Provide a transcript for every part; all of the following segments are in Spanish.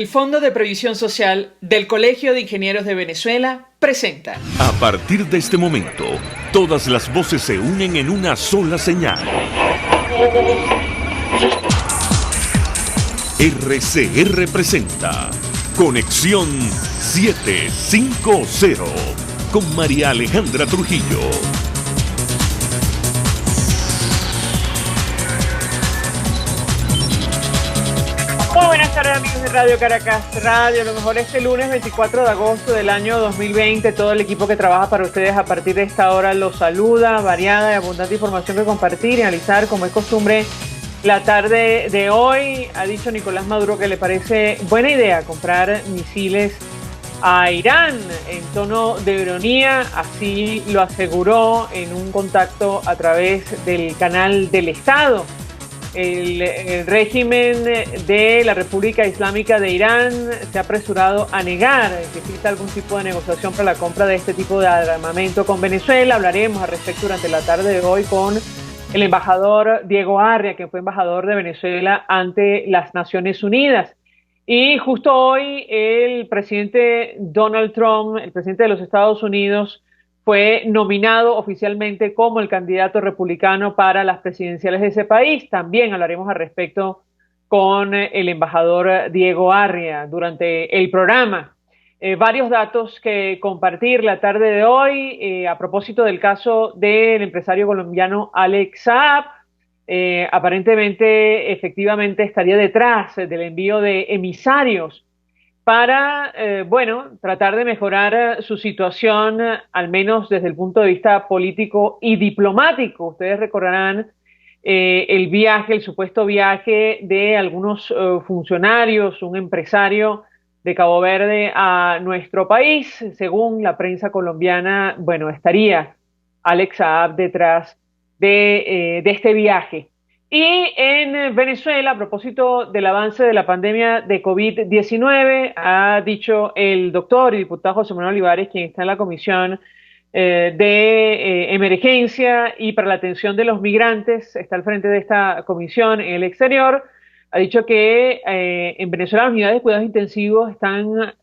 El Fondo de Previsión Social del Colegio de Ingenieros de Venezuela presenta. A partir de este momento, todas las voces se unen en una sola señal. RCR presenta Conexión 750 con María Alejandra Trujillo. Muy buenas tardes, amigos de Radio Caracas Radio. Lo mejor este lunes 24 de agosto del año 2020. Todo el equipo que trabaja para ustedes a partir de esta hora los saluda. Variada y abundante información que compartir y analizar, como es costumbre, la tarde de hoy. Ha dicho Nicolás Maduro que le parece buena idea comprar misiles a Irán en tono de ironía. Así lo aseguró en un contacto a través del canal del Estado. El régimen de la República Islámica de Irán se ha apresurado a negar que exista algún tipo de negociación para la compra de este tipo de armamento con Venezuela. Hablaremos al respecto durante la tarde de hoy con el embajador Diego Arria, que fue embajador de Venezuela ante las Naciones Unidas. Y justo hoy el presidente Donald Trump, el presidente de los Estados Unidos, fue nominado oficialmente como el candidato republicano para las presidenciales de ese país. También hablaremos al respecto con el embajador Diego Arria durante el programa. Varios datos que compartir la tarde de hoy a propósito del caso del empresario colombiano Alex Saab. Aparentemente, efectivamente, estaría detrás del envío de emisarios para, tratar de mejorar su situación, al menos desde el punto de vista político y diplomático. Ustedes recordarán el supuesto viaje de algunos funcionarios, un empresario de Cabo Verde a nuestro país. Según la prensa colombiana, estaría Alex Saab detrás de este viaje. Y en Venezuela, a propósito del avance de la pandemia de COVID-19, ha dicho el doctor y diputado José Manuel Olivares, quien está en la Comisión de Emergencia y para la Atención de los Migrantes, está al frente de esta comisión en el exterior, ha dicho que en Venezuela las unidades de cuidados intensivos están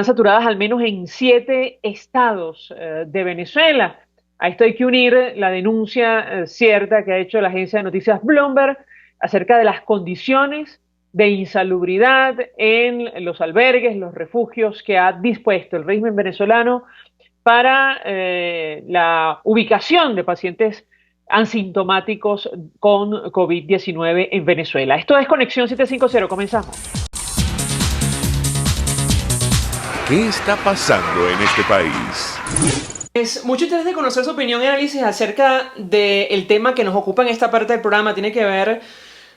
saturadas al menos en 7 estados de Venezuela. A esto hay que unir la denuncia cierta que ha hecho la agencia de noticias Bloomberg acerca de las condiciones de insalubridad en los albergues, los refugios que ha dispuesto el régimen venezolano para la ubicación de pacientes asintomáticos con COVID-19 en Venezuela. Esto es Conexión 750, comenzamos. ¿Qué está pasando en este país? Es mucho interés de conocer su opinión y análisis acerca del tema que nos ocupa en esta parte del programa. Tiene que ver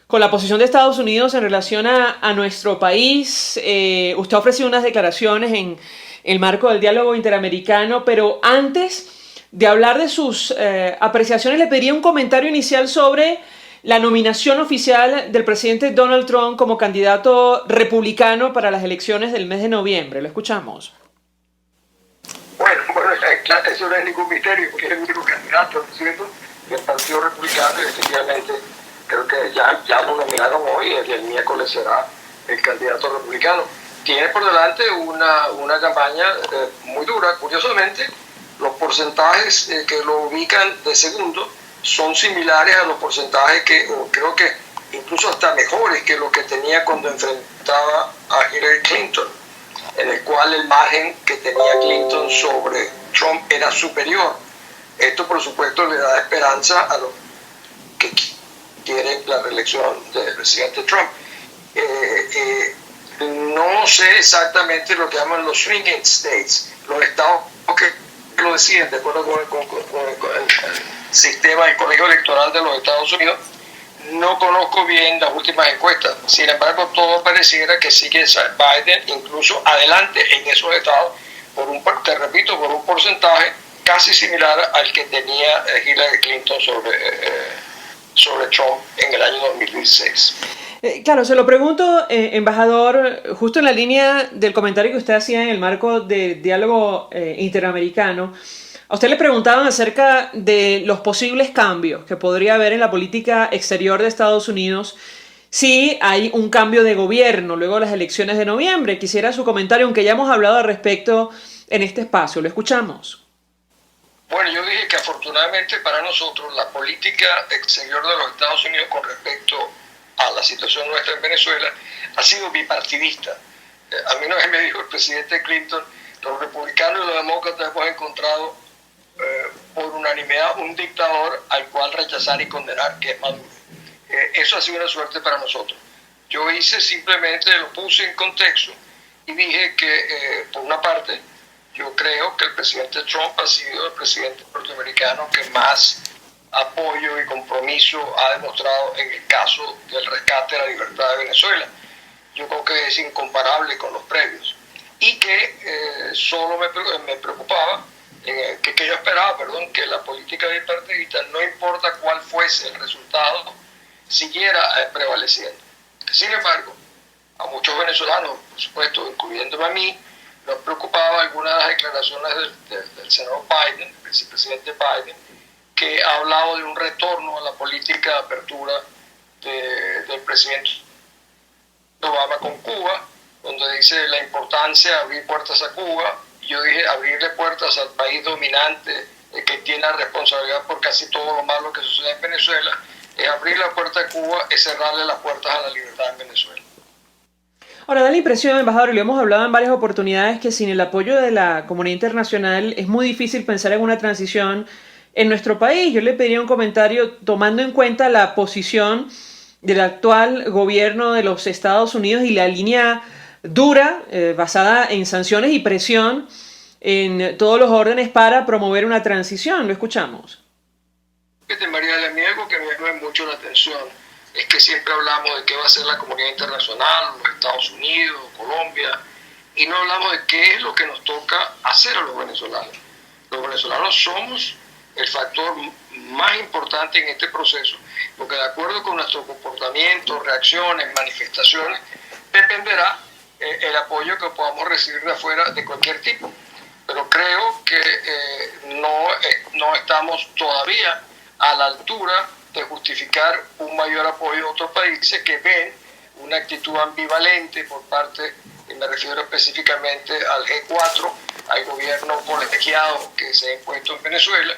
con la posición de Estados Unidos en relación a nuestro país. Usted ha ofrecido unas declaraciones en el marco del diálogo interamericano, pero antes de hablar de sus apreciaciones, le pediría un comentario inicial sobre la nominación oficial del presidente Donald Trump como candidato republicano para las elecciones del mes de noviembre. Lo escuchamos. Bueno, claro, eso no es ningún misterio, porque es el único candidato, ¿no es cierto?, del Partido Republicano, y efectivamente creo que ya lo nominaron hoy, el miércoles será el candidato republicano. Tiene por delante una campaña muy dura. Curiosamente, los porcentajes que lo ubican de segundo son similares a los porcentajes creo que incluso hasta mejores que los que tenía cuando enfrentaba a Hillary Clinton, en el cual el margen que tenía Clinton sobre Trump era superior. Esto, por supuesto, le da esperanza a los que quieren la reelección del presidente Trump. No sé exactamente lo que llaman los swinging states, los estados que lo deciden de acuerdo con el sistema del colegio electoral de los Estados Unidos. No conozco bien las últimas encuestas, sin embargo todo pareciera que sigue Biden incluso adelante en esos estados, por un porcentaje casi similar al que tenía Hillary Clinton sobre Trump en el año 2016. Claro, se lo pregunto, embajador, justo en la línea del comentario que usted hacía en el marco del diálogo interamericano. A usted le preguntaban acerca de los posibles cambios que podría haber en la política exterior de Estados Unidos si hay un cambio de gobierno luego de las elecciones de noviembre. Quisiera su comentario, aunque ya hemos hablado al respecto en este espacio. Lo escuchamos. Bueno, yo dije que afortunadamente para nosotros la política exterior de los Estados Unidos con respecto a la situación nuestra en Venezuela ha sido bipartidista. A mí una vez me dijo el presidente Clinton, los republicanos y los demócratas hemos encontrado por unanimidad un dictador al cual rechazar y condenar, que es Maduro. Eso ha sido una suerte para nosotros. Yo simplemente lo puse en contexto y dije que por una parte yo creo que el presidente Trump ha sido el presidente norteamericano que más apoyo y compromiso ha demostrado en el caso del rescate de la libertad de Venezuela. Yo creo que es incomparable con los previos. Y que solo me preocupaba, que yo esperaba, que la política bipartidista, no importa cuál fuese el resultado, siguiera prevaleciendo. Sin embargo, a muchos venezolanos, por supuesto, incluyéndome a mí, nos preocupaba algunas de las declaraciones del senador Biden, el vicepresidente Biden, que ha hablado de un retorno a la política de apertura del presidente Obama con Cuba, donde dice la importancia de abrir puertas a Cuba. Y yo dije, abrirle puertas al país dominante que tiene la responsabilidad por casi todo lo malo que sucede en Venezuela, es abrir la puerta a Cuba, es cerrarle las puertas a la libertad en Venezuela. Ahora, da la impresión, embajador, y lo hemos hablado en varias oportunidades, que sin el apoyo de la comunidad internacional es muy difícil pensar en una transición en nuestro país. Yo le pediría un comentario tomando en cuenta la posición del actual gobierno de los Estados Unidos y la línea dura, basada en sanciones y presión en todos los órdenes para promover una transición. Lo escuchamos. María, le niego que me llame mucho la atención. Es que siempre hablamos de qué va a hacer la comunidad internacional, los Estados Unidos, Colombia, y no hablamos de qué es lo que nos toca hacer a los venezolanos. Los venezolanos somos el factor más importante en este proceso, porque de acuerdo con nuestro comportamiento, reacciones, manifestaciones, dependerá el apoyo que podamos recibir de afuera de cualquier tipo. Pero creo que no estamos todavía a la altura de justificar un mayor apoyo a otros países que ven una actitud ambivalente por parte, y me refiero específicamente al G4, al gobierno colegiado que se ha impuesto en Venezuela,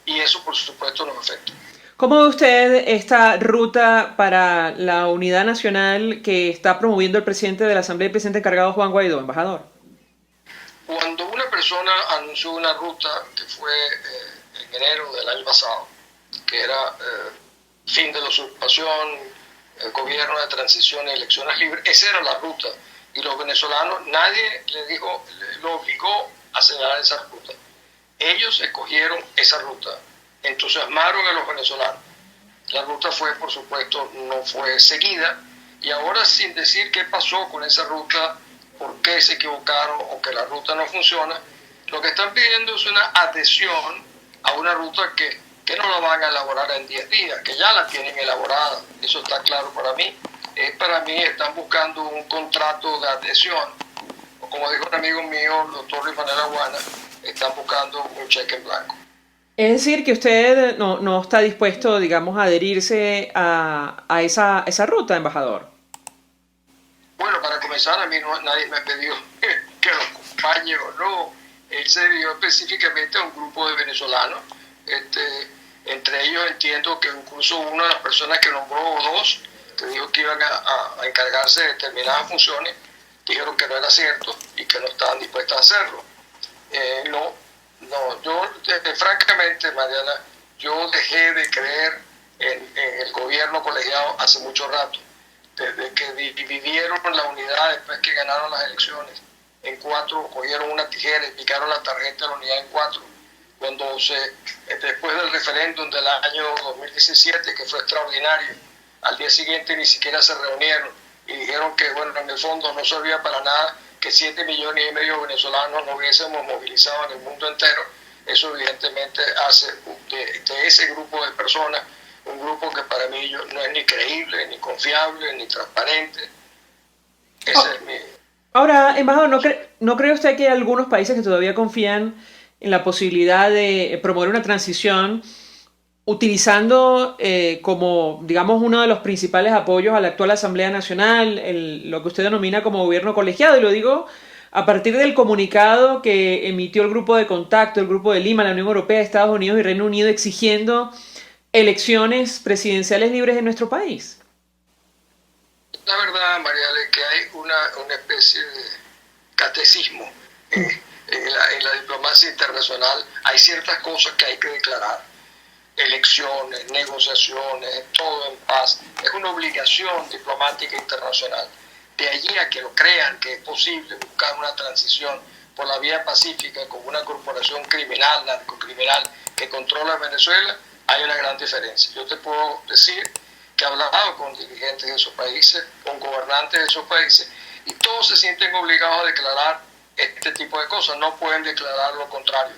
y eso por supuesto nos afecta. ¿Cómo ve usted esta ruta para la unidad nacional que está promoviendo el presidente de la Asamblea y presidente encargado Juan Guaidó, embajador? Cuando una persona anunció una ruta que fue en enero del año pasado, que era fin de la usurpación, el gobierno de transición y elecciones libres, esa era la ruta. Y los venezolanos, nadie lo obligó a señalar esa ruta. Ellos escogieron esa ruta, entusiasmaron a los venezolanos. La ruta por supuesto, no fue seguida, y ahora sin decir qué pasó con esa ruta, por qué se equivocaron o que la ruta no funciona, lo que están pidiendo es una adhesión a una ruta que no la van a elaborar en 10 días, que ya la tienen elaborada. Eso está claro para mí. Para mí están buscando un contrato de adhesión, o como dijo un amigo mío, el doctor Luis Manuel Aguana, están buscando un cheque en blanco. Es decir, que usted no está dispuesto, digamos, a adherirse a esa ruta, embajador. Bueno, para comenzar, a mí nadie me ha pedido que lo acompañe o no. Él se dirigió específicamente a un grupo de venezolanos. Entre ellos entiendo que incluso una de las personas que nombró, o dos, que dijo que iban a encargarse de determinadas funciones, dijeron que no era cierto y que no estaban dispuestos a hacerlo. Yo francamente, Mariana, yo dejé de creer en el gobierno colegiado hace mucho rato. Desde que dividieron la unidad después que ganaron las elecciones en 4, cogieron una tijera y picaron la tarjeta de la unidad en 4. Cuando después del referéndum del año 2017, que fue extraordinario, al día siguiente ni siquiera se reunieron y dijeron que, bueno, en el fondo no servía para nada que 7,5 millones de venezolanos nos hubiésemos movilizado en el mundo entero. Eso evidentemente hace de ese grupo de personas un grupo que para mí no es ni creíble, ni confiable, ni transparente. Ese es mi... Ahora, embajador, ¿no cree usted que hay algunos países que todavía confían en la posibilidad de promover una transición utilizando como, digamos, uno de los principales apoyos a la actual Asamblea Nacional, lo que usted denomina como gobierno colegiado, y lo digo a partir del comunicado que emitió el Grupo de Contacto, el Grupo de Lima, la Unión Europea, Estados Unidos y Reino Unido exigiendo elecciones presidenciales libres en nuestro país. La verdad, Mariale, que hay una especie de catecismo en la diplomacia internacional. Hay ciertas cosas que hay que declarar: elecciones, negociaciones, todo en paz. Es una obligación diplomática internacional. De allí a que lo crean que es posible buscar una transición por la vía pacífica con una corporación criminal, narcocriminal, que controla Venezuela, hay una gran diferencia. Yo te puedo decir que he hablado con dirigentes de esos países, con gobernantes de esos países, y todos se sienten obligados a declarar este tipo de cosas. No pueden declarar lo contrario,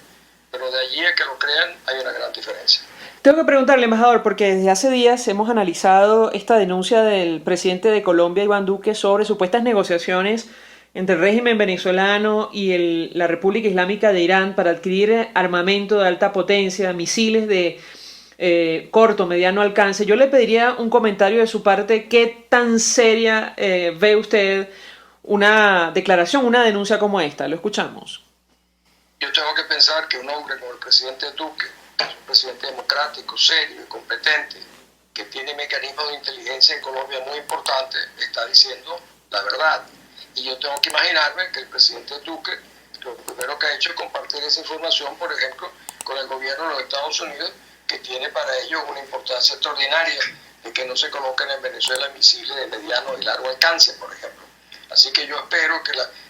pero de allí a que lo crean hay una gran diferencia. Tengo que preguntarle, embajador, porque desde hace días hemos analizado esta denuncia del presidente de Colombia, Iván Duque, sobre supuestas negociaciones entre el régimen venezolano y la República Islámica de Irán para adquirir armamento de alta potencia, misiles de corto, mediano alcance. Yo le pediría un comentario de su parte. ¿Qué tan seria ve usted una declaración, una denuncia como esta? Lo escuchamos. Yo tengo que pensar que un hombre como el presidente Duque, que es un presidente democrático, serio y competente, que tiene mecanismos de inteligencia en Colombia muy importantes, está diciendo la verdad. Y yo tengo que imaginarme que el presidente Duque lo primero que ha hecho es compartir esa información, por ejemplo, con el gobierno de los Estados Unidos, que tiene para ellos una importancia extraordinaria de que no se coloquen en Venezuela misiles de mediano y largo alcance, por ejemplo. Así que yo espero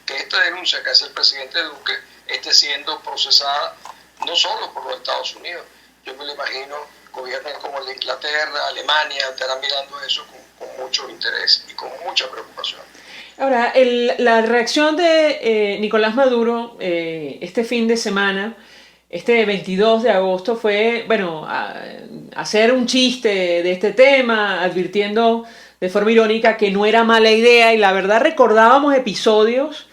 que esta denuncia que hace el presidente Duque esté siendo procesada no solo por los Estados Unidos. Yo me lo imagino gobiernos como el de Inglaterra, Alemania, estarán mirando eso con mucho interés y con mucha preocupación. Ahora, la reacción de Nicolás Maduro este fin de semana, este 22 de agosto, fue, bueno, hacer un chiste de este tema, advirtiendo de forma irónica que no era mala idea, y la verdad recordábamos episodios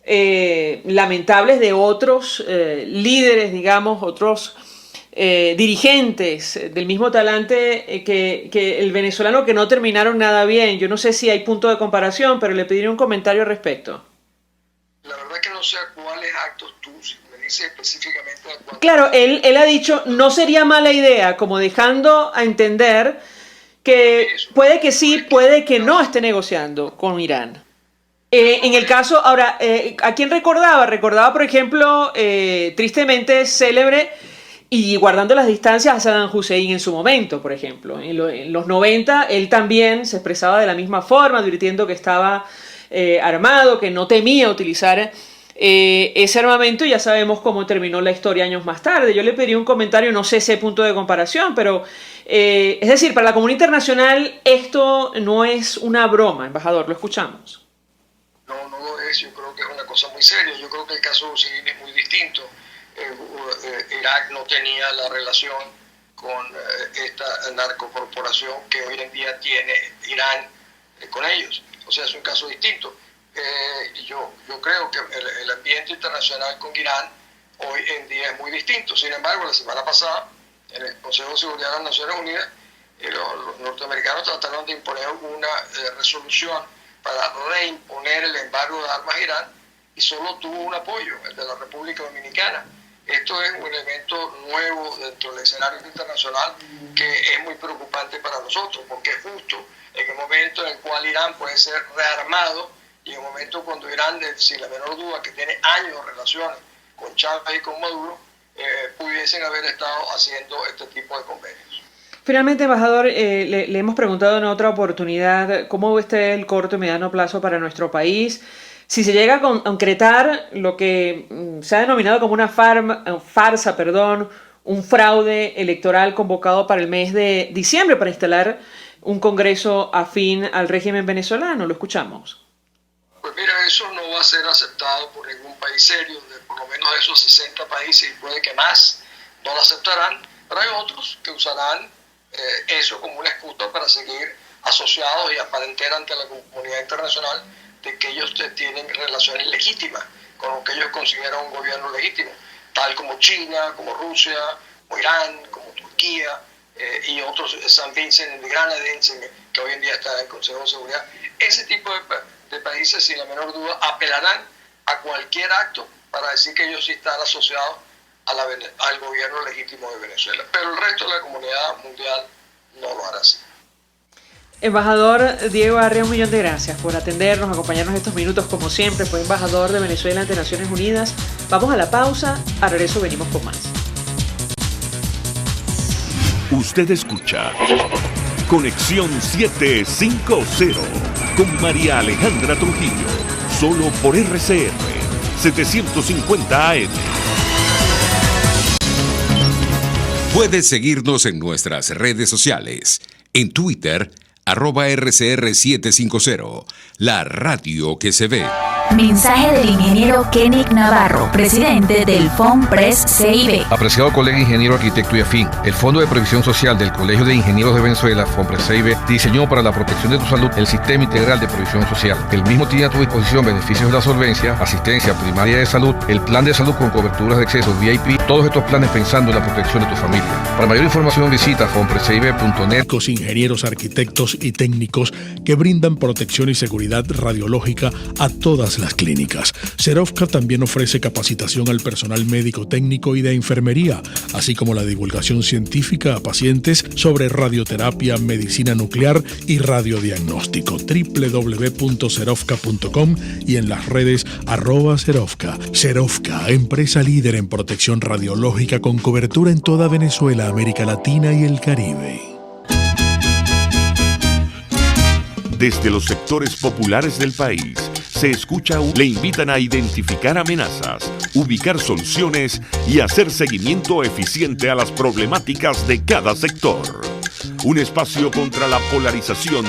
lamentables de otros líderes, digamos, otros dirigentes del mismo talante que el venezolano, que no terminaron nada bien. Yo no sé si hay punto de comparación, pero le pediría un comentario al respecto. La verdad que no sé a cuáles actos tú, si me dices específicamente a cuáles. Claro, él ha dicho no sería mala idea, como dejando a entender que puede que sí, puede que no esté negociando con Irán. En el caso, ahora, ¿a quién recordaba? Recordaba, por ejemplo, tristemente célebre y guardando las distancias, a Saddam Hussein en su momento, por ejemplo. En los 90 él también se expresaba de la misma forma, advirtiendo que estaba armado, que no temía utilizar ese armamento, y ya sabemos cómo terminó la historia años más tarde. Yo le pedí un comentario, no sé ese punto de comparación, pero es decir, para la comunidad internacional esto no es una broma, embajador, lo escuchamos. No, no lo es. Yo creo que es una cosa muy seria. Yo creo que el caso de Hussein es muy distinto. Irak no tenía la relación con esta narcocorporación que hoy en día tiene Irán con ellos. O sea, es un caso distinto. Yo creo que el ambiente internacional con Irán hoy en día es muy distinto. Sin embargo, la semana pasada, en el Consejo de Seguridad de las Naciones Unidas, los norteamericanos trataron de imponer una resolución para reimponer el embargo de armas a Irán, y solo tuvo un apoyo, el de la República Dominicana. Esto es un elemento nuevo dentro del escenario internacional que es muy preocupante para nosotros, porque es justo en el momento en el cual Irán puede ser rearmado, y en el momento cuando Irán, sin la menor duda, que tiene años de relaciones con Chávez y con Maduro, pudiesen haber estado haciendo este tipo de convenios. Finalmente, embajador, le hemos preguntado en otra oportunidad cómo ve usted el corto y mediano plazo para nuestro país. Si se llega a concretar lo que se ha denominado como una farsa, un fraude electoral convocado para el mes de diciembre para instalar un congreso afín al régimen venezolano. Lo escuchamos. Pues mira, eso no va a ser aceptado por ningún país serio. Por lo menos esos 60 países, y puede que más, no lo aceptarán. Pero hay otros que usarán eso como una excusa para seguir asociados y aparentar ante la comunidad internacional de que ellos tienen relaciones legítimas con lo que ellos consideran un gobierno legítimo, tal como China, como Rusia, como Irán, como Turquía. y otros, San Vincent and the Grenadines, que hoy en día está en el Consejo de Seguridad. Ese tipo de países, sin la menor duda, apelarán a cualquier acto para decir que ellos sí están asociados al gobierno legítimo de Venezuela. Pero el resto de la comunidad mundial no lo hará así. Embajador Diego Arria, un millón de gracias por atendernos, acompañarnos estos minutos como siempre. Fue embajador de Venezuela ante Naciones Unidas. Vamos a la pausa, a regreso venimos con más. Usted escucha Conexión 750 con María Alejandra Trujillo, solo por RCR 750 AM. Puedes seguirnos en nuestras redes sociales. En Twitter, @RCR750, la radio que se ve. Mensaje del ingeniero Kenick Navarro, presidente del FONPRES CIB. Apreciado colega ingeniero, arquitecto y afín, el Fondo de Previsión Social del Colegio de Ingenieros de Venezuela, FONPRES CIB, diseñó para la protección de tu salud el Sistema Integral de Previsión Social. El mismo tiene a tu disposición beneficios de la solvencia, asistencia primaria de salud, el plan de salud con coberturas de acceso VIP, todos estos planes pensando en la protección de tu familia. Para mayor información visita fonprescib.net. Ingenieros, arquitectos y técnicos que brindan protección y seguridad radiológica a todas las clínicas. Serovca también ofrece capacitación al personal médico, técnico y de enfermería, así como la divulgación científica a pacientes sobre radioterapia, medicina nuclear y radiodiagnóstico. www.serovca.com y en las redes @Serovca. Serovca, empresa líder en protección radiológica con cobertura en toda Venezuela, América Latina y el Caribe. Desde los sectores populares del país, se escucha, le invitan a identificar amenazas, ubicar soluciones y hacer seguimiento eficiente a las problemáticas de cada sector. Un espacio contra la polarización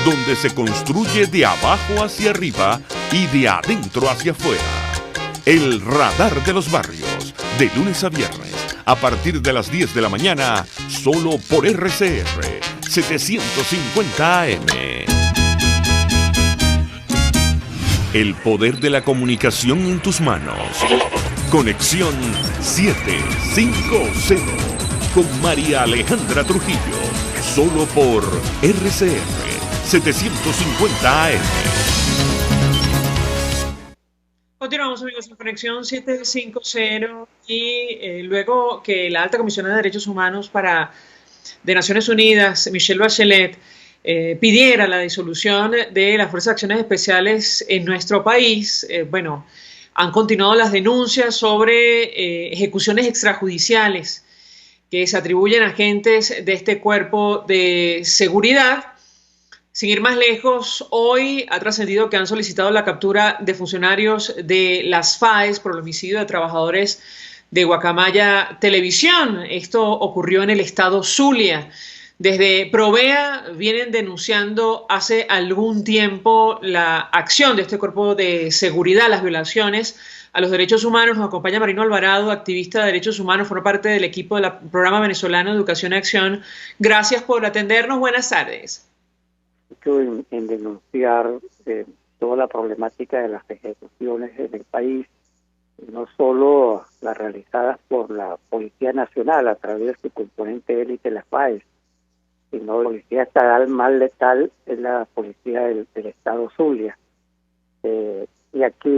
donde se construye de abajo hacia arriba y de adentro hacia afuera. El Radar de los Barrios, de lunes a viernes, a partir de las 10 de la mañana, solo por RCR 750 AM. El poder de la comunicación en tus manos. Conexión 750 con María Alejandra Trujillo, solo por RCR 750 AM. Continuamos, amigos, en Conexión 750 y luego que la alta comisionada de Derechos Humanos de Naciones Unidas, Michelle Bachelet, pidiera la disolución de las Fuerzas de Acciones Especiales en nuestro país, han continuado las denuncias sobre ejecuciones extrajudiciales que se atribuyen a agentes de este cuerpo de seguridad. Sin ir más lejos, hoy ha trascendido que han solicitado la captura de funcionarios de las FAES por el homicidio de trabajadores de Guacamaya Televisión. Esto ocurrió en el estado Zulia. Desde Provea vienen denunciando hace algún tiempo la acción de este cuerpo de seguridad, las violaciones a los derechos humanos. Nos acompaña Marino Alvarado, activista de derechos humanos, forma parte del equipo del Programa Venezolano de Educación y Acción. Gracias por atendernos. Buenas tardes. En denunciar toda la problemática de las ejecuciones en el país, no solo las realizadas por la Policía Nacional a través de su componente élite, las FAES, sino la policía estatal más letal es la policía del estado Zulia. Y aquí,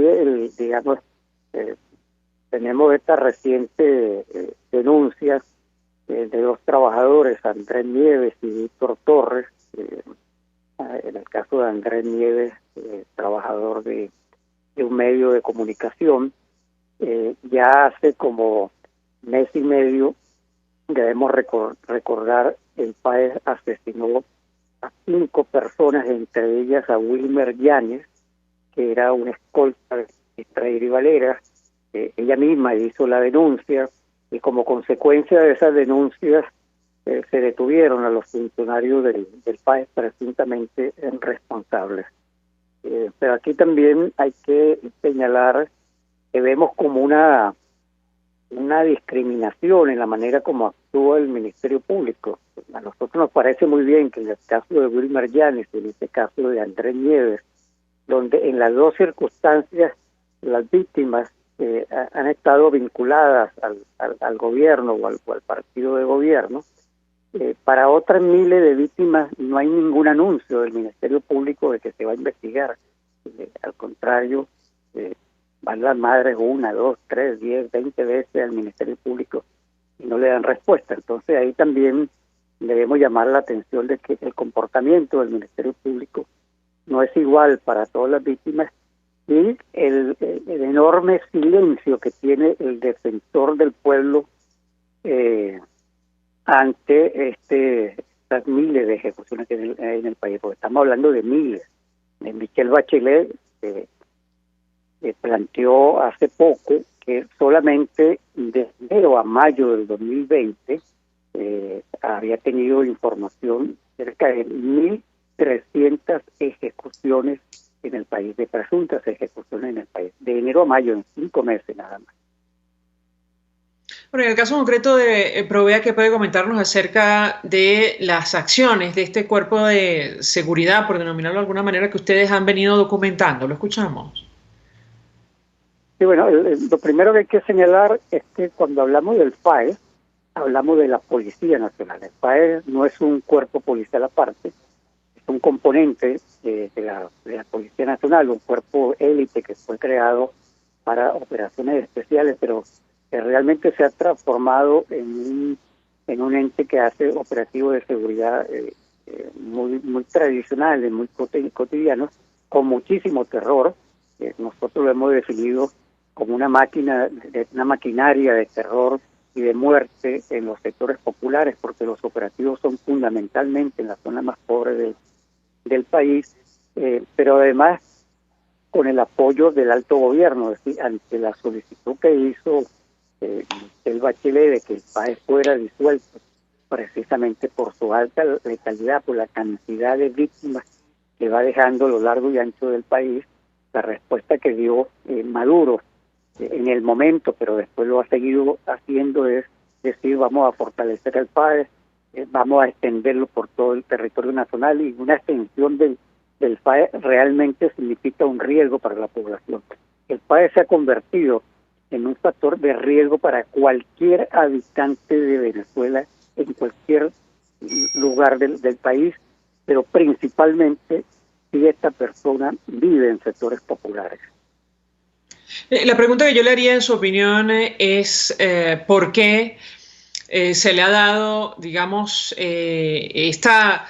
tenemos esta reciente denuncia de dos trabajadores, Andrés Nieves y Víctor Torres. En el caso de Andrés Nieves, trabajador de un medio de comunicación, ya hace como mes y medio, debemos recordar, el PAES asesinó a 5 personas, entre ellas a Wilmer Yáñez, que era una escolta de Estraír Valera. Ella misma hizo la denuncia y como consecuencia de esas denuncias se detuvieron a los funcionarios del PAES presuntamente responsables. Pero aquí también hay que señalar que vemos como una discriminación en la manera como actúa el Ministerio Público. A nosotros nos parece muy bien que en el caso de Wilmer Yáñez y en este caso de Andrés Nieves, donde en las dos circunstancias las víctimas han estado vinculadas al gobierno o al partido de gobierno, Para otras miles de víctimas no hay ningún anuncio del Ministerio Público de que se va a investigar. Al contrario, van las madres 1, 2, 3, 10, 20 veces al Ministerio Público y no le dan respuesta. Entonces ahí también debemos llamar la atención de que el comportamiento del Ministerio Público no es igual para todas las víctimas, y el enorme silencio que tiene el defensor del pueblo ante estas miles de ejecuciones que hay en el país, porque estamos hablando de miles. Michelle Bachelet planteó hace poco que solamente de enero a mayo del 2020 había tenido información cerca de 1.300 ejecuciones en el país, de presuntas ejecuciones en el país, de enero a mayo, en 5 meses nada más. Bueno, en el caso concreto de Provea, ¿qué puede comentarnos acerca de las acciones de este cuerpo de seguridad, por denominarlo de alguna manera, que ustedes han venido documentando? Lo escuchamos. Sí, bueno, lo primero que hay que señalar es que cuando hablamos del FAE, hablamos de la Policía Nacional. El FAE no es un cuerpo policial aparte, es un componente de la Policía Nacional, un cuerpo élite que fue creado para operaciones especiales, pero que realmente se ha transformado en un ente que hace operativos de seguridad muy tradicionales, muy cotidianos, con muchísimo terror. Nosotros lo hemos definido como una maquinaria de terror y de muerte en los sectores populares, porque los operativos son fundamentalmente en la zona más pobre del país, pero además con el apoyo del alto gobierno. Es decir, ante la solicitud que hizo el Bachelet de que el FAE fuera disuelto, precisamente por su alta letalidad, por la cantidad de víctimas que va dejando a lo largo y ancho del país, la respuesta que dio Maduro en el momento, pero después lo ha seguido haciendo, es decir, vamos a fortalecer al FAE, vamos a extenderlo por todo el territorio nacional, y una extensión del FAE realmente significa un riesgo para la población. El FAE se ha convertido en un factor de riesgo para cualquier habitante de Venezuela en cualquier lugar del país, pero principalmente si esta persona vive en sectores populares. La pregunta que yo le haría, en su opinión, es ¿por qué se le ha dado, digamos, esta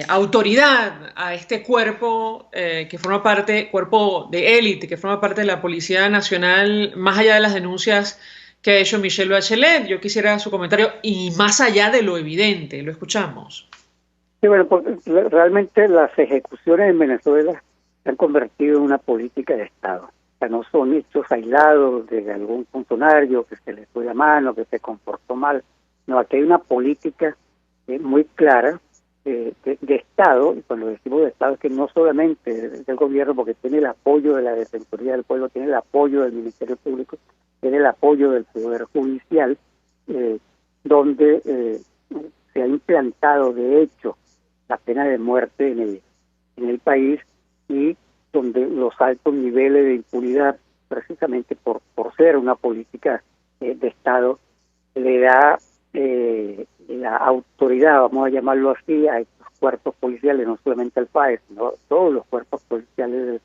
autoridad a este cuerpo que forma parte, cuerpo de élite, que forma parte de la Policía Nacional, más allá de las denuncias que ha hecho Michelle Bachelet? Yo quisiera su comentario, y más allá de lo evidente, lo escuchamos. Sí, bueno, realmente las ejecuciones en Venezuela se han convertido en una política de Estado. O sea, no son hechos aislados de algún funcionario que se le fue la mano, que se comportó mal. No, aquí hay una política muy clara de Estado, y cuando decimos de Estado es que no solamente del gobierno, porque tiene el apoyo de la Defensoría del Pueblo, tiene el apoyo del Ministerio Público, tiene el apoyo del Poder Judicial, donde se ha implantado de hecho la pena de muerte en el país, y donde los altos niveles de impunidad, precisamente por ser una política de Estado, le da la autoridad, vamos a llamarlo así, a estos cuerpos policiales, no solamente al FAE, sino a todos los cuerpos policiales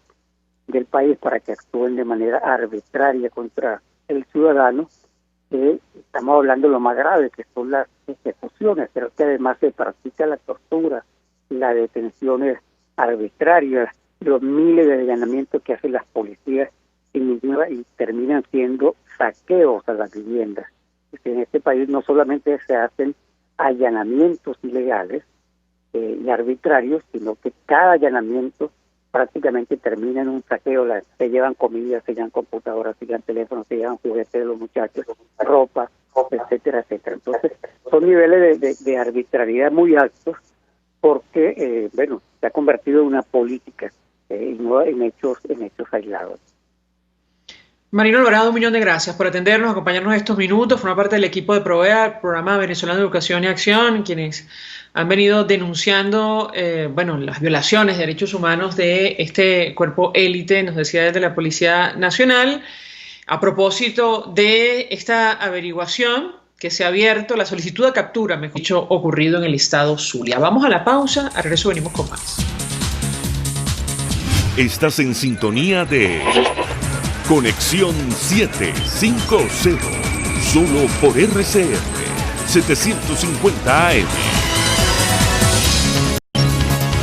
del país, para que actúen de manera arbitraria contra el ciudadano. Estamos hablando de lo más grave, que son las ejecuciones, pero que además se practica la tortura, las detenciones arbitrarias, los miles de allanamientos que hacen las policías y terminan siendo saqueos a las viviendas. En este país no solamente se hacen allanamientos ilegales y arbitrarios, sino que cada allanamiento prácticamente termina en un saqueo. Se llevan comida, se llevan computadoras, se llevan teléfonos, se llevan juguetes de los muchachos, ropa, etcétera, etcétera. Entonces, son niveles de arbitrariedad muy altos, porque, se ha convertido en una política y no en hechos aislados. Marino Alvarado, 1 millón de gracias por atendernos, acompañarnos estos minutos, formar parte del equipo de Provea, el Programa Venezolano de Educación y Acción, quienes han venido denunciando las violaciones de derechos humanos de este cuerpo élite, nos decía, desde la Policía Nacional. A propósito de esta averiguación que se ha abierto, la solicitud de captura, mejor dicho, ocurrido en el estado Zulia. Vamos a la pausa, al regreso venimos con más. Estás en sintonía de Conexión 750, solo por RCR 750 AM.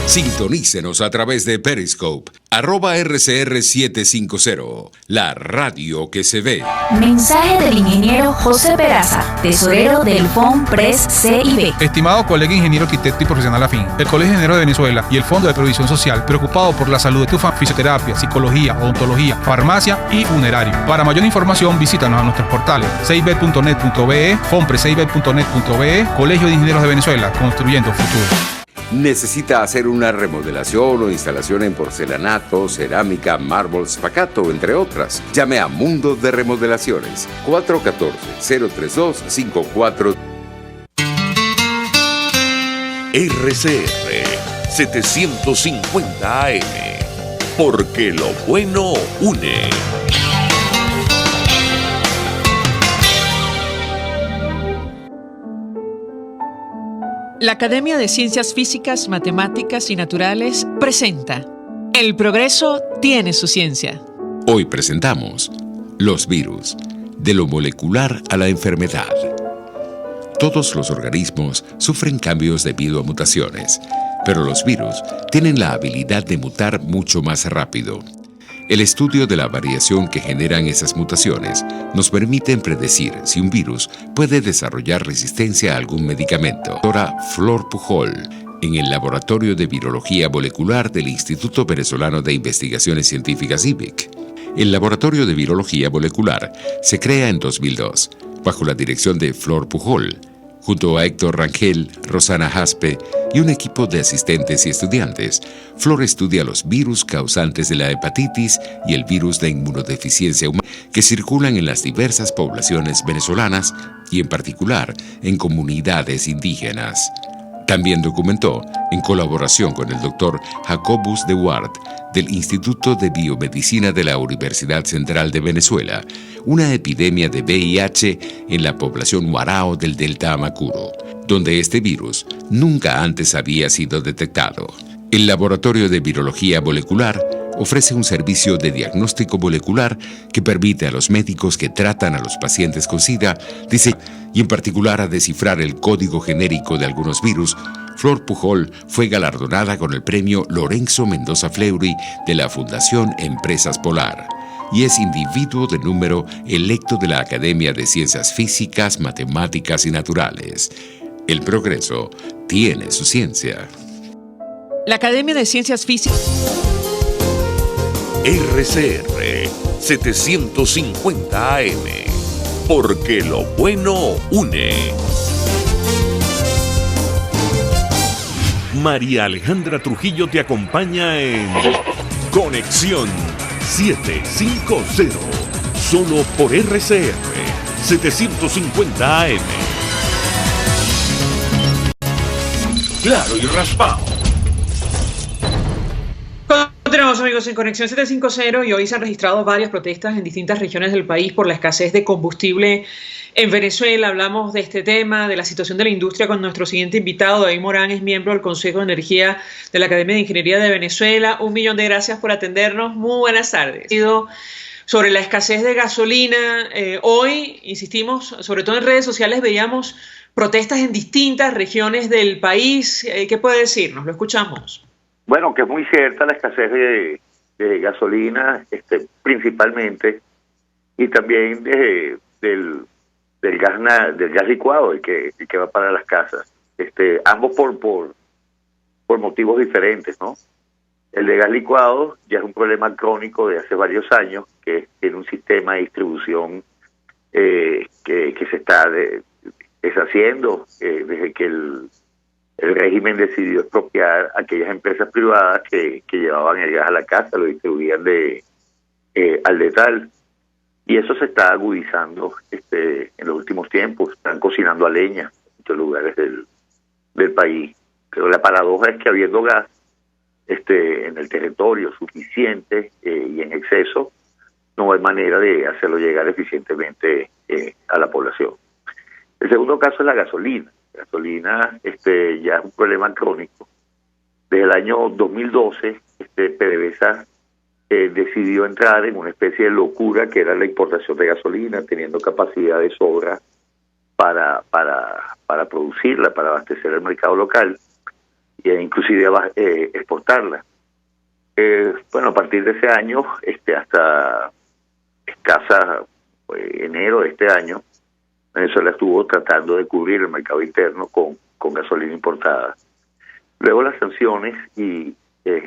Sintonícenos a través de Periscope, @RCR750, la radio que se ve. Mensaje del ingeniero José Peraza, tesorero del FOMPRES CIB. Estimado colega ingeniero, arquitecto y profesional afín, el Colegio de Ingenieros de Venezuela y el Fondo de Previsión Social, preocupado por la salud de tu fisioterapia, psicología, odontología, farmacia y funerario. Para mayor información, visítanos a nuestros portales cib.net.be, fomprescib.net.be, Colegio de Ingenieros de Venezuela, construyendo futuro. ¿Necesita hacer una remodelación o instalación en porcelanato, cerámica, mármol, spacato, entre otras? Llame a Mundo de Remodelaciones, 414-032-54. RCR 750 AM, porque lo bueno une. La Academia de Ciencias Físicas, Matemáticas y Naturales presenta El progreso tiene su ciencia. Hoy presentamos los virus, de lo molecular a la enfermedad. Todos los organismos sufren cambios debido a mutaciones, pero los virus tienen la habilidad de mutar mucho más rápido. El estudio de la variación que generan esas mutaciones nos permite predecir si un virus puede desarrollar resistencia a algún medicamento. Doctora Flor Pujol, en el Laboratorio de Virología Molecular del Instituto Venezolano de Investigaciones Científicas IVIC. El Laboratorio de Virología Molecular se crea en 2002, bajo la dirección de Flor Pujol, junto a Héctor Rangel, Rosana Jaspe y un equipo de asistentes y estudiantes. Flor estudia los virus causantes de la hepatitis y el virus de inmunodeficiencia humana que circulan en las diversas poblaciones venezolanas y en particular en comunidades indígenas. También documentó, en colaboración con el doctor Jacobus de Ward, del Instituto de Biomedicina de la Universidad Central de Venezuela, una epidemia de VIH en la población Warao del Delta Amacuro, donde este virus nunca antes había sido detectado. El Laboratorio de Virología Molecular ofrece un servicio de diagnóstico molecular que permite a los médicos que tratan a los pacientes con SIDA y en particular a descifrar el código genérico de algunos virus. Flor Pujol fue galardonada con el premio Lorenzo Mendoza Fleury de la Fundación Empresas Polar y es individuo de número electo de la Academia de Ciencias Físicas, Matemáticas y Naturales. El progreso tiene su ciencia. La Academia de Ciencias Físicas. RCR 750 AM, porque lo bueno une. María Alejandra Trujillo te acompaña en Conexión 750, solo por RCR 750 AM. Claro y raspado. Continuamos, amigos, en Conexión 750 y hoy se han registrado varias protestas en distintas regiones del país por la escasez de combustible en Venezuela. Hablamos de este tema, de la situación de la industria, con nuestro siguiente invitado. David Morán es miembro del Consejo de Energía de la Academia de Ingeniería de Venezuela. 1.000.000 de gracias por atendernos. Muy buenas tardes. Sobre la escasez de gasolina, hoy, insistimos, sobre todo en redes sociales, veíamos protestas en distintas regiones del país. ¿Qué puede decirnos? Lo escuchamos. Bueno, que es muy cierta la escasez de gasolina, principalmente, y también del gas licuado, el que va para las casas. Ambos por motivos diferentes, ¿no? El de gas licuado ya es un problema crónico de hace varios años, que tiene un sistema de distribución que se está deshaciendo desde que el régimen decidió expropiar a aquellas empresas privadas que llevaban el gas a la casa, lo distribuían al letal. Y eso se está agudizando en los últimos tiempos. Están cocinando a leña en muchos lugares del país. Pero la paradoja es que habiendo gas en el territorio suficiente y en exceso, no hay manera de hacerlo llegar eficientemente a la población. El segundo caso es la gasolina. La gasolina ya es un problema crónico. Desde el año 2012, PDVSA decidió entrar en una especie de locura que era la importación de gasolina, teniendo capacidad de sobra para producirla, para abastecer el mercado local e inclusive exportarla. A partir de ese año, hasta escasa enero de este año, Venezuela estuvo tratando de cubrir el mercado interno con gasolina importada. Luego las sanciones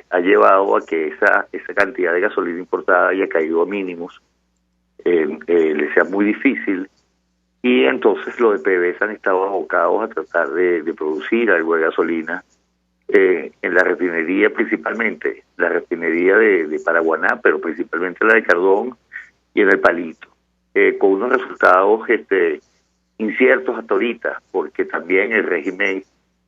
ha llevado a que esa cantidad de gasolina importada haya caído a mínimos, le sea muy difícil, y entonces los de PDVSA han estado abocados a tratar de producir algo de gasolina en la refinería, principalmente la refinería de Paraguaná, pero principalmente la de Cardón y en el Palito, con unos resultados inciertos hasta ahorita, porque también el régimen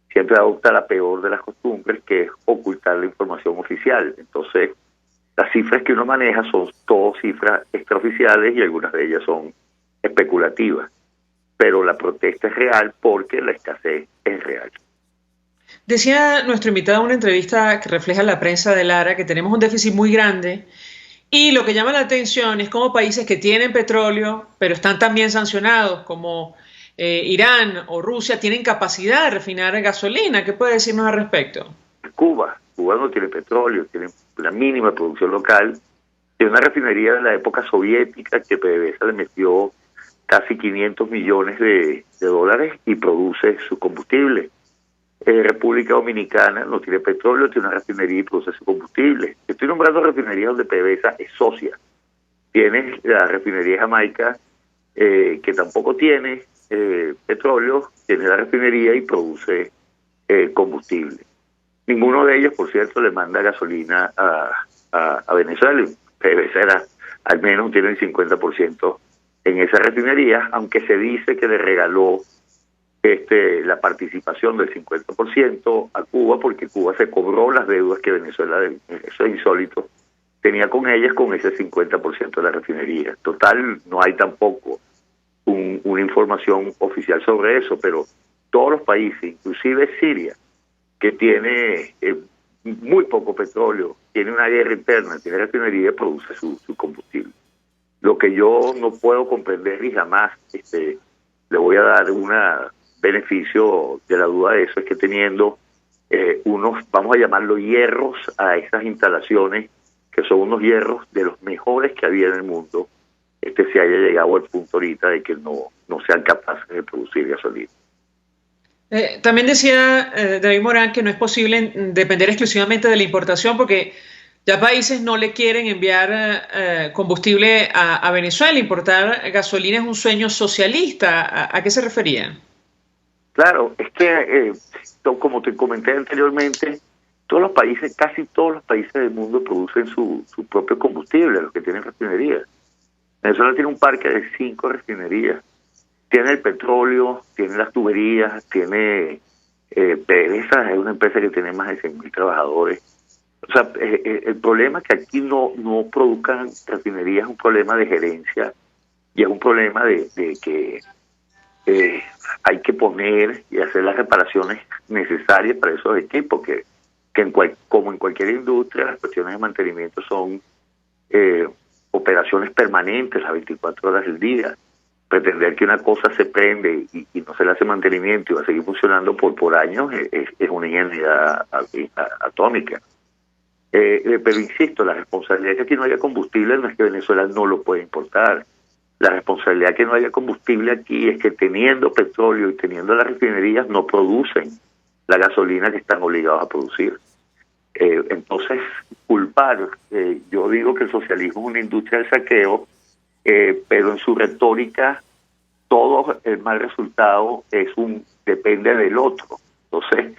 siempre adopta la peor de las costumbres, que es ocultar la información oficial. Entonces, las cifras que uno maneja son todas cifras extraoficiales y algunas de ellas son especulativas. Pero la protesta es real porque la escasez es real. Decía nuestro invitado en una entrevista que refleja la prensa de Lara que tenemos un déficit muy grande, y lo que llama la atención es cómo países que tienen petróleo, pero están también sancionados, como Irán o Rusia, tienen capacidad de refinar gasolina. ¿Qué puede decirnos al respecto? Cuba no tiene petróleo, tiene la mínima producción local, tiene una refinería de la época soviética que PDVSA le metió casi 500 millones de dólares y produce su combustible. República Dominicana no tiene petróleo, tiene una refinería y produce su combustible. Estoy nombrando refinerías donde PDVSA es socia. Tiene la refinería de Jamaica, que tampoco tiene petróleo, tiene la refinería y produce combustible. Ninguno de ellos, por cierto, le manda gasolina a Venezuela. PDVSA al menos tiene el 50% en esa refinería, aunque se dice que le regaló la participación del 50% a Cuba, porque Cuba se cobró las deudas que Venezuela, eso es insólito, tenía con ellas con ese 50% de la refinería. Total, no hay tampoco una información oficial sobre eso, pero todos los países, inclusive Siria, que tiene muy poco petróleo, tiene una guerra interna, tiene refinería, produce su combustible. Lo que yo no puedo comprender y jamás le voy a dar un beneficio de la duda de eso, es que teniendo unos, vamos a llamarlo hierros, a esas instalaciones, que son unos hierros de los mejores que había en el mundo, se haya llegado al punto ahorita de que no sean capaces de producir gasolina. También decía David Morán que no es posible depender exclusivamente de la importación, porque ya países no le quieren enviar combustible a Venezuela. Importar gasolina es un sueño socialista. ¿A qué se referían? Claro, es que, como te comenté anteriormente, casi todos los países del mundo producen su propio combustible, los que tienen refinerías. Venezuela tiene un parque de 5 refinerías. Tiene el petróleo, tiene las tuberías, tiene PDVSA, es una empresa que tiene más de 100.000 trabajadores. O sea, el problema es que aquí no produzcan refinerías es un problema de gerencia y es un problema de que hay que poner y hacer las reparaciones necesarias para esos equipos, que como en cualquier industria, las cuestiones de mantenimiento son operaciones permanentes las 24 horas del día. Pretender que una cosa se prende y no se le hace mantenimiento y va a seguir funcionando por años es una ingenuidad atómica. Pero insisto, la responsabilidad de que aquí no haya combustible no es que Venezuela no lo pueda importar. La responsabilidad de que no haya combustible aquí es que teniendo petróleo y teniendo las refinerías no producen la gasolina que están obligados a producir. Entonces, culpar, yo digo que el socialismo es una industria del saqueo, pero en su retórica todo el mal resultado depende del otro. Entonces,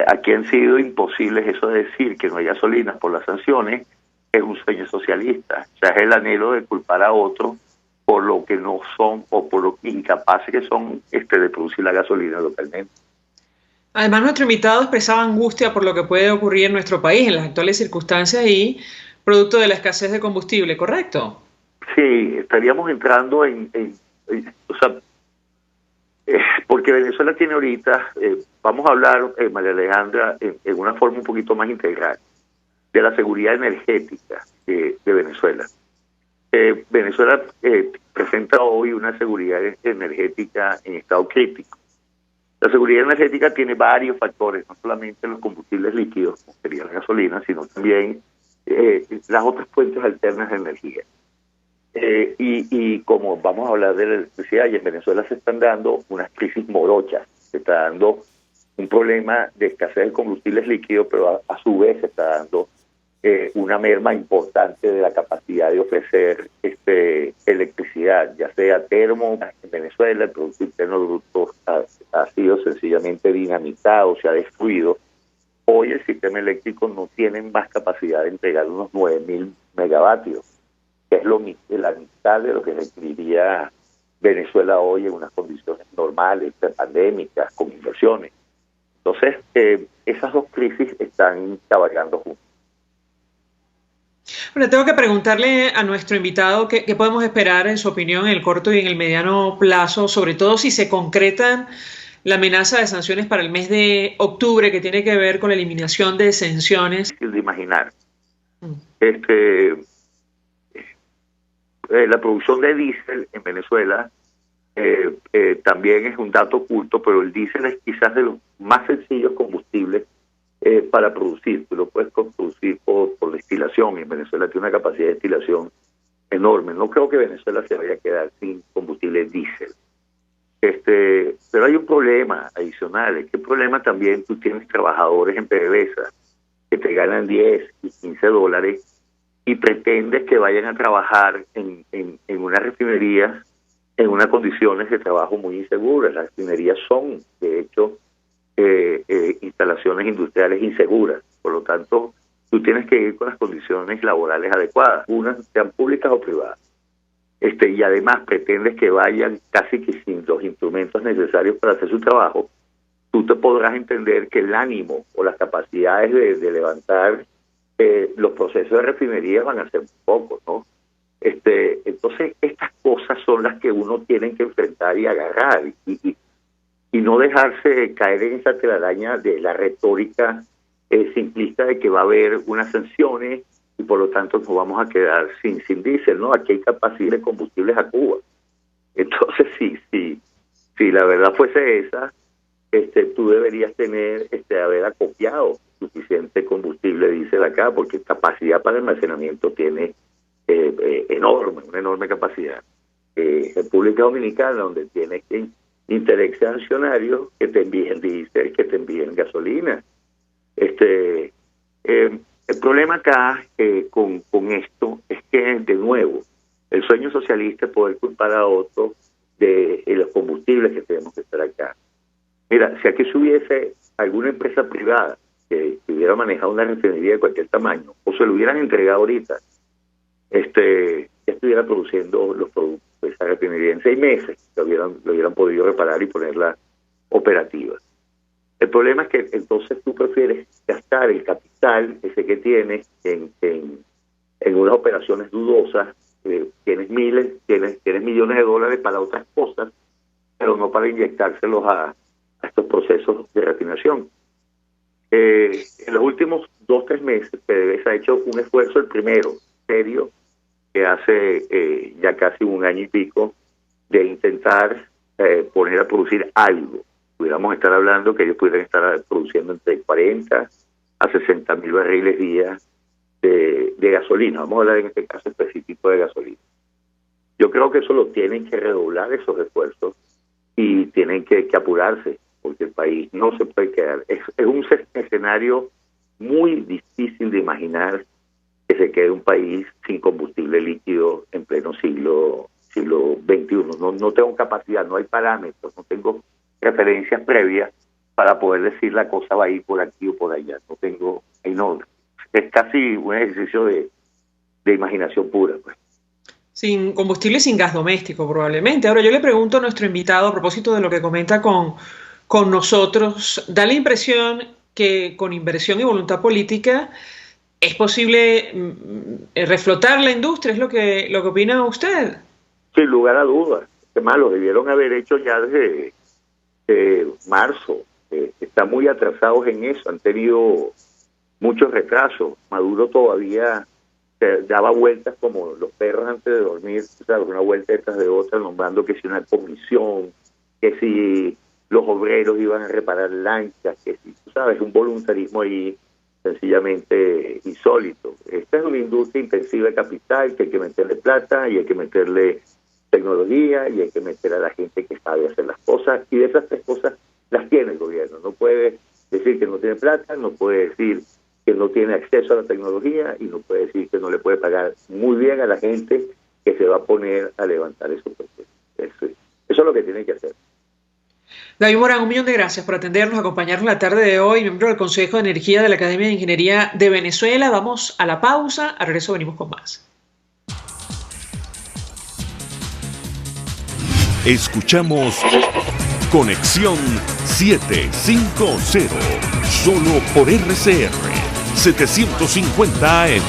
aquí han sido imposibles eso de decir que no hay gasolina por las sanciones, es un sueño socialista. O sea, es el anhelo de culpar a otros por lo que no son o por lo incapaces que son de producir la gasolina localmente. Además, nuestro invitado expresaba angustia por lo que puede ocurrir en nuestro país en las actuales circunstancias y producto de la escasez de combustible, ¿correcto? Sí, estaríamos entrando o sea, porque Venezuela tiene ahorita, vamos a hablar, María Alejandra, en una forma un poquito más integral, de la seguridad energética de Venezuela. Venezuela presenta hoy una seguridad energética en estado crítico. La seguridad energética tiene varios factores, no solamente los combustibles líquidos, como sería la gasolina, sino también las otras fuentes alternas de energía. Y como vamos a hablar de la electricidad, y en Venezuela se están dando unas crisis morochas, se está dando un problema de escasez de combustibles líquidos, pero a su vez se está dando una merma importante de la capacidad de ofrecer electricidad, ya sea termo. En Venezuela el Producto Interno Bruto ha sido sencillamente dinamitado, se ha destruido. Hoy el sistema eléctrico no tiene más capacidad de entregar unos 9.000 megavatios, que es la mitad de lo que requeriría Venezuela hoy en unas condiciones normales, pandémicas, con inversiones. Entonces, esas dos crisis están cabalgando juntas. Bueno, tengo que preguntarle a nuestro invitado qué podemos esperar, en su opinión, en el corto y en el mediano plazo, sobre todo si se concretan la amenaza de sanciones para el mes de octubre, que tiene que ver con la eliminación de exenciones. Es difícil de imaginar. La producción de diésel en Venezuela también es un dato oculto, pero el diésel es quizás de los más sencillos combustibles para producir. Tú lo puedes producir por destilación, y en Venezuela tiene una capacidad de destilación enorme. No creo que Venezuela se vaya a quedar sin combustible diésel. Pero hay un problema adicional, es que el problema también, tú tienes trabajadores en PDVSA que te ganan 10 y 15 dólares y pretendes que vayan a trabajar en una refinería en unas condiciones de trabajo muy inseguras. Las refinerías son, de hecho, instalaciones industriales inseguras. Por lo tanto, tú tienes que ir con las condiciones laborales adecuadas, unas sean públicas o privadas. Y además pretendes que vayan casi que sin los instrumentos necesarios para hacer su trabajo. Tú te podrás entender que el ánimo o las capacidades de levantar los procesos de refinería van a ser pocos, ¿no? Entonces, estas cosas son las que uno tiene que enfrentar y agarrar y no dejarse caer en esa telaraña de la retórica simplista de que va a haber unas sanciones y por lo tanto nos vamos a quedar sin diésel, ¿no? Aquí hay capacidad de combustibles a Cuba. Entonces, si la verdad fuese esa, tú deberías haber acopiado suficiente combustible diésel acá, porque capacidad para almacenamiento tiene una enorme capacidad. República Dominicana, donde tienes intereses accionarios que te envíen diésel, que te envíen gasolina. El problema acá con esto es que, de nuevo, el sueño socialista es poder culpar a otros de los combustibles que tenemos que estar acá. Mira, si aquí se hubiese alguna empresa privada que hubiera manejado una refinería de cualquier tamaño, o se lo hubieran entregado ahorita, estuviera produciendo los productos de esa refinería en 6 meses, lo hubieran podido reparar y ponerla operativa. El problema es que entonces tú prefieres gastar el capital ese que tienes en unas operaciones dudosas. Tienes millones de dólares para otras cosas, pero no para inyectárselos a estos procesos de refinación. En los últimos 2-3 meses PDVSA ha hecho un esfuerzo, el primero serio, que hace ya casi 1 año y pico, de intentar poner a producir algo. Pudiéramos estar hablando que ellos pudieran estar produciendo entre 40 a 60 mil barriles día de gasolina. Vamos a hablar en este caso específico de gasolina. Yo creo que eso lo tienen que redoblar, esos esfuerzos, y tienen que apurarse, porque el país no se puede quedar. Es un escenario muy difícil de imaginar que se quede un país sin combustible líquido en pleno siglo XXI. No tengo capacidad, no hay parámetros, no tengo referencias previas para poder decir la cosa va a ir por aquí o por allá. Es casi un ejercicio de imaginación pura, pues. Sin combustible, sin gas doméstico, probablemente. Ahora, yo le pregunto a nuestro invitado, a propósito de lo que comenta con nosotros, da la impresión que con inversión y voluntad política es posible reflotar la industria. ¿Es lo que opina usted? Sin lugar a dudas. Además, lo debieron haber hecho ya desde marzo. Están muy atrasados en eso, han tenido muchos retrasos. Maduro todavía daba vueltas como los perros antes de dormir, ¿sabes? Una vuelta detrás de otra, nombrando que si una comisión, que si los obreros iban a reparar lanchas, que si, tú sabes, un voluntarismo ahí sencillamente insólito. Esta es una industria intensiva de capital, que hay que meterle plata y hay que meterle tecnología y hay que meter a la gente que sabe hacer las cosas, y de esas tres cosas las tiene el gobierno. No puede decir que no tiene plata, no puede decir que no tiene acceso a la tecnología y no puede decir que no le puede pagar muy bien a la gente que se va a poner a levantar esos proyectos. Eso es lo que tiene que hacer. David Morán, 1 millón de gracias por atendernos, acompañarnos la tarde de hoy, miembro del Consejo de Energía de la Academia de Ingeniería de Venezuela. Vamos a la pausa, al regreso venimos con más. Escuchamos Conexión 750, solo por RCR 750 AM.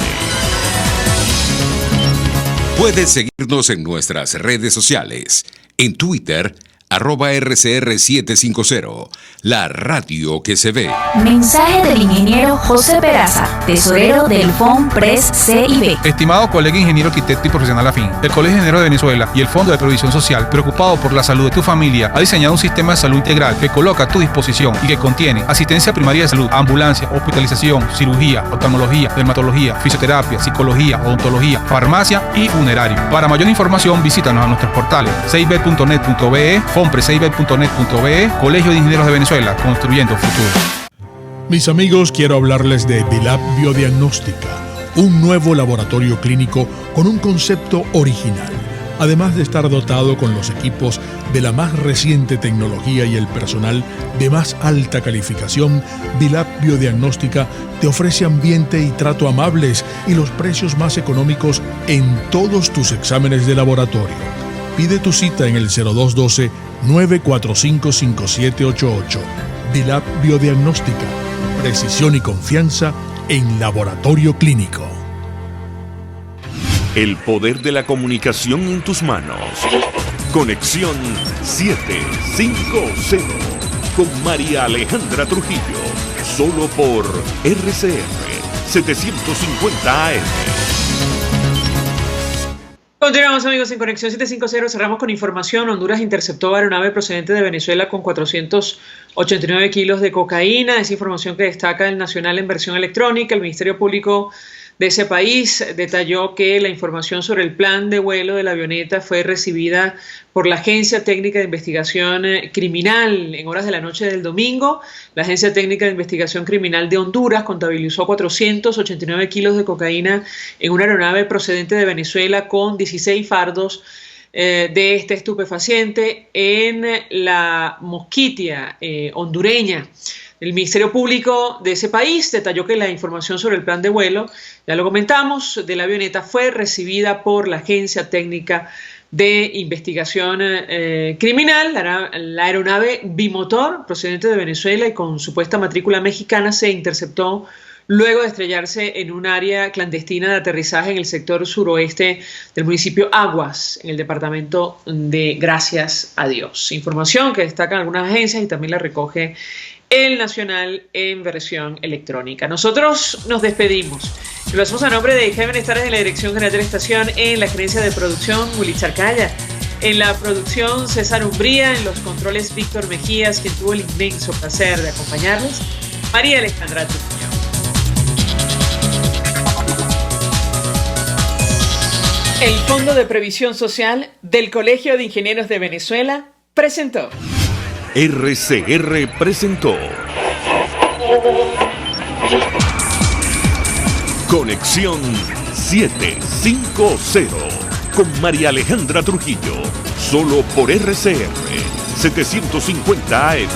Puedes seguirnos en nuestras redes sociales. En Twitter, @RCR750, la radio que se ve. Mensaje del ingeniero José Peraza, tesorero del FOMPRES CIB. Estimado colega ingeniero arquitecto y profesional afín, el Colegio de Ingenieros de Venezuela y el Fondo de Previsión Social, preocupado por la salud de tu familia, ha diseñado un sistema de salud integral que coloca a tu disposición y que contiene asistencia primaria de salud, ambulancia, hospitalización, cirugía, oftalmología, dermatología, fisioterapia, psicología, odontología, farmacia y funerario. Para mayor información, visítanos a nuestros portales cib.net.be, fomprescib.net.be, Colegio de Ingenieros de Venezuela, construyendo futuro. Mis amigos, quiero hablarles de Dilab Biodiagnóstica, un nuevo laboratorio clínico con un concepto original. Además de estar dotado con los equipos de la más reciente tecnología y el personal de más alta calificación, Dilab Biodiagnóstica te ofrece ambiente y trato amables y los precios más económicos en todos tus exámenes de laboratorio. Pide tu cita en el 0212-945-5788. Dilab Biodiagnóstica. Precisión y confianza en laboratorio clínico. El poder de la comunicación en tus manos. Conexión 750 con María Alejandra Trujillo. Solo por RCR 750 AM. Continuamos, amigos, en Conexión 750. Cerramos con información. Honduras interceptó aeronave procedente de Venezuela con 489 kilos de cocaína. Es información que destaca el Nacional en versión electrónica. El Ministerio Público de ese país detalló que la información sobre el plan de vuelo de la avioneta fue recibida por la Agencia Técnica de Investigación Criminal en horas de la noche del domingo. La Agencia Técnica de Investigación Criminal de Honduras contabilizó 489 kilos de cocaína en una aeronave procedente de Venezuela con 16 fardos de este estupefaciente en la Mosquitia hondureña. El Ministerio Público de ese país detalló que la información sobre el plan de vuelo, ya lo comentamos, de la avioneta fue recibida por la Agencia Técnica de Investigación Criminal. La aeronave bimotor procedente de Venezuela y con supuesta matrícula mexicana se interceptó luego de estrellarse en un área clandestina de aterrizaje en el sector suroeste del municipio Aguas, en el departamento de Gracias a Dios. Información que destacan algunas agencias y también la recoge el Nacional en versión electrónica. Nosotros nos despedimos. Lo hacemos a nombre de Jaime Estares en la Dirección General de la Estación, en la gerencia de producción, Willy Charcaya, en la producción, César Umbría, en los controles, Víctor Mejías, quien tuvo el inmenso placer de acompañarles, María Alejandra Trujillo. El Fondo de Previsión Social del Colegio de Ingenieros de Venezuela presentó. RCR presentó Conexión 750 con María Alejandra Trujillo, solo por RCR 750 AM.